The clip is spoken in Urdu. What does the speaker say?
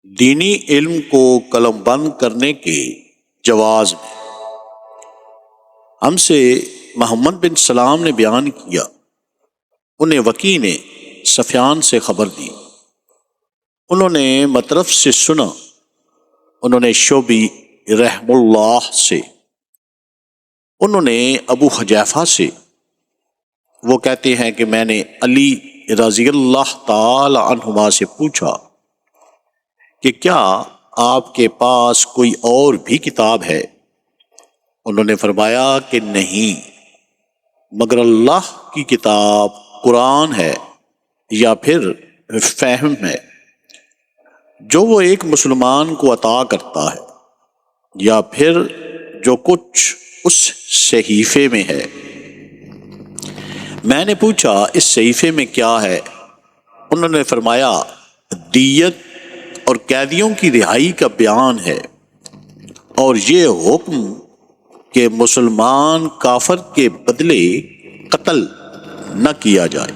دینی علم کو قلم بند کرنے کے جواز میں ہم سے محمد بن سلام نے بیان کیا، انہیں وکی نے سفیان سے خبر دی، انہوں نے مطرف سے سنا، انہوں نے شعبی رحم اللہ سے، انہوں نے ابو حذیفہ سے، وہ کہتے ہیں کہ میں نے علی رضی اللہ تعالی عنہما سے پوچھا کہ کیا آپ کے پاس کوئی اور بھی کتاب ہے؟ انہوں نے فرمایا کہ نہیں، مگر اللہ کی کتاب قرآن ہے یا پھر فہم ہے، جو وہ ایک مسلمان کو عطا کرتا ہے، یا پھر جو کچھ اس صحیفے میں ہے۔ میں نے پوچھا اس صحیفے میں کیا ہے؟ انہوں نے فرمایا دیت اور قیدیوں کی رہائی کا بیان ہے، اور یہ حکم کہ مسلمان کافر کے بدلے قتل نہ کیا جائے۔